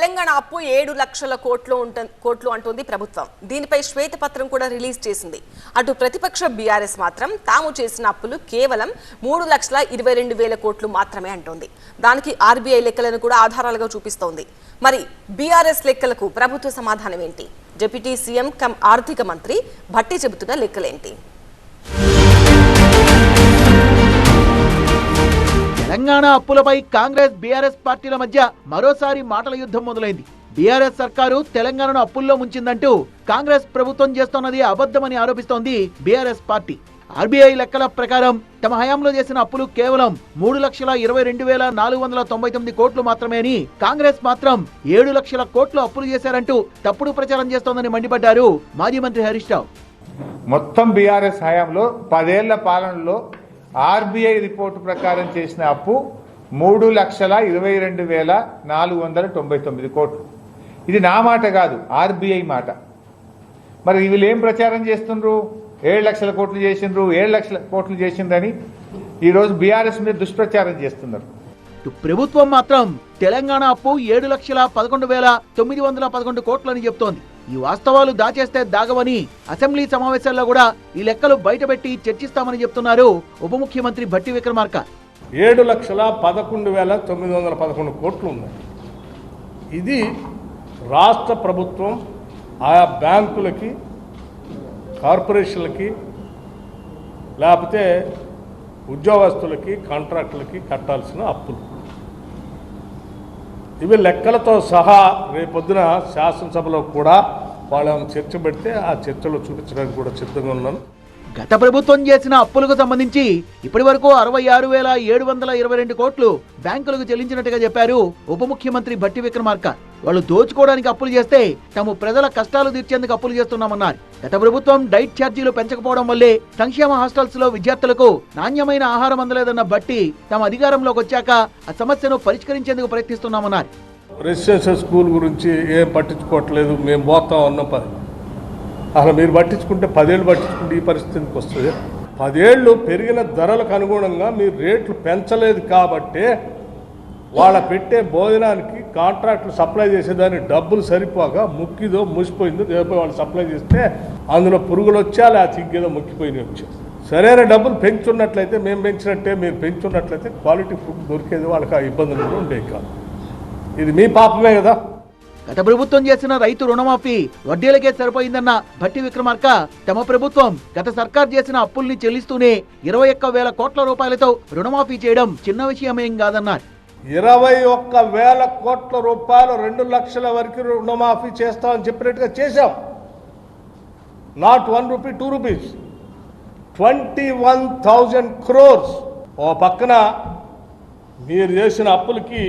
తెలంగాణ అప్పు 7 లక్షల కోట్లు అంటోంది ప్రభుత్వం. దీనిపై శ్వేతపత్రం కూడా రిలీజ్ చేసింది. అటు ప్రతిపక్ష బీఆర్ఎస్ మాత్రం తాము చేసిన అప్పులు కేవలం 3,22,000 కోట్లు మాత్రమే అంటోంది. దానికి ఆర్బీఐ లెక్కలను కూడా ఆధారాలుగా చూపిస్తోంది. మరి బీఆర్ఎస్ లెక్కలకు ప్రభుత్వ సమాధానం ఏంటి? డిప్యూటీ సీఎం కమ్ ఆర్థిక మంత్రి భట్టి చెబుతున్న లెక్కలేంటి? తెలంగాణ అప్పులపై కాంగ్రెస్ బీఆర్ఎస్ పార్టీల మధ్య మరోసారి మాటల యుద్ధం మొదలైంది. బీఆర్ఎస్ సర్కారు తెలంగాణను అప్పుల్లో ముంచిందంటూ కాంగ్రెస్ ప్రభుత్వం చేస్తున్నది అబద్ధమని ఆరోపిస్తోంది బీఆర్ఎస్ పార్టీ. ఆర్బీఐ లెక్కల ప్రకారం తమ హయాంలో చేసిన అప్పులు కేవలం 3,22,499 కోట్లు మాత్రమే అని, కాంగ్రెస్ మాత్రం 7 లక్షల కోట్లు అప్పులు చేశారంటూ తప్పుడు ప్రచారం చేస్తోందని మండిపడ్డారు మాజీ మంత్రి హరీష్ రావు. మొత్తం బీఆర్ఎస్ హయాంలో 10 ఏళ్ల పాలనలో ఆర్బీఐ రిపోర్టు ప్రకారం చేసిన అప్పు 3,22,499 కోట్లు. ఇది నా మాట కాదు, ఆర్బీఐ మాట. మరి వీళ్ళు ఏం ప్రచారం చేస్తుండ్రు? 7 లక్షల కోట్లు చేసిండ్రు, 7 లక్షల కోట్లు చేసిండ్రని ఈరోజు బీఆర్ఎస్ మీద దుష్ప్రచారం చేస్తున్నారు. ప్రభుత్వం మాత్రం తెలంగాణ అప్పు 7,11,911 కోట్లని చెప్తోంది. ఈ వాస్తవాలు దాచేస్తే దాగవని అసెంబ్లీ సమావేశాల్లో కూడా ఈ లెక్కలు బయటపెట్టి చర్చిస్తామని చెప్తున్నారు ఉప ముఖ్యమంత్రి భట్టి విక్రమార్క. 7,11,911 కోట్లు ఉన్నాయి. ఇది రాష్ట్ర ప్రభుత్వం ఆయా బ్యాంకులకి, కార్పొరేషన్లకి, లేకపోతే ఉద్యోగస్తులకి, కాంట్రాక్టులకి కట్టాల్సిన అప్పులు. ఇవి లెక్కలతో సహా రేపొద్దున శాసనసభలో కూడా వాళ్ళని చర్చ పెడితే ఆ చర్చలో చూపించడానికి కూడా సిద్ధంగా ఉన్నాను. గత ప్రభుత్వం చేసిన అప్పులకు సంబంధించి ఇప్పటి వరకు 66,722 కోట్లు బ్యాంకులకు చెల్లించినట్టుగా చెప్పారు ఉప ముఖ్యమంత్రి భట్టి విక్రమార్క. వాళ్ళు దోచుకోవడానికి అప్పులు చేస్తే తాము ప్రజల కష్టాలు తీర్చేందుకు అప్పులు చేస్తున్నామన్నారు. గత ప్రభుత్వం డైట్ ఛార్జీలు పెంచకపోవడం వల్లే సంక్షేమ హాస్టల్స్ లో విద్యార్థులకు నాణ్యమైన ఆహారం అందలేదన్న భట్టి తమ అధికారంలోకి వచ్చాక ఆ సమస్యను పరిష్కరించేందుకు ప్రయత్నిస్తున్నామన్నారు. రెసిడెన్షియల్ స్కూల్ గురించి ఏం పట్టించుకోవట్లేదు, మేము పోతాం అన్న అసలు మీరు పట్టించుకుంటే 10 ఏళ్ళు పట్టించుకుంటే ఈ పరిస్థితికి వస్తుంది. 10 ఏళ్ళు పెరిగిన ధరలకు అనుగుణంగా మీరు రేట్లు పెంచలేదు కాబట్టి వాళ్ళ పెట్టే భోజనానికి కాంట్రాక్టులు సప్లై చేసేదానికి డబ్బులు సరిపోగా ముక్కిదో ముసిపోయిందో రేపు వాళ్ళు సప్లై చేస్తే అందులో పురుగులు వచ్చా లేకపోతే ఇంకేదో ముక్కిపోయినవి వచ్చాయి. సరైన డబ్బులు పెంచున్నట్లయితే, మేము పెంచినట్టే మీరు పెంచున్నట్లయితే క్వాలిటీ ఫుడ్ దొరికేది, వాళ్ళకి ఆ ఇబ్బందులు కూడా ఉండేవి కాదు. ఇది మీ పాపమే కదా. గత ప్రభుత్వం చేసిన రైతు రుణమాఫీ వడ్డీలకే సరిపోయిందన్న భట్టి విక్రమార్క తమ ప్రభుత్వం గత సర్కార్ చేసిన అప్పుల్ని చెల్లిస్తూనే 21,000 కోట్ల రూపాయలతో రుణమాఫీ చేయడం చిన్న విషయమేం కాదన్నారు. 21,000 కోట్ల రూపాయలు 2 లక్షల వరకు రుణమాఫీ చేస్తామని చెప్పినట్టుగా చేశాం. Not 1 rupee 2 rupees, 21,000 crores. ఓ పక్కన మీరు చేసిన అప్పులకి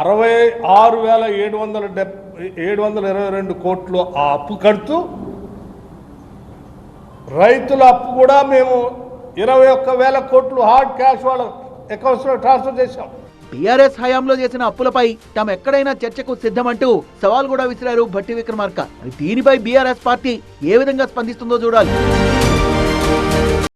66,722 కోట్లు ఆ అప్పు కడుతూ, రైతుల అప్పు కూడా మేము 21,000 కోట్లు హార్డ్ క్యాష్ వాళ్ళ అకౌంట్స్ లో ట్రాన్స్ఫర్ చేశాం. టీఆర్ఎస్ హయాంలో చేసిన అప్పులపై తాము ఎక్కడైనా చర్చకు సిద్ధమంటూ సవాల్ కూడా విసిరారు భట్టి విక్రమార్క. దీనిపై బీఆర్ఎస్ పార్టీ ఏ విధంగా స్పందిస్తుందో చూడాలి.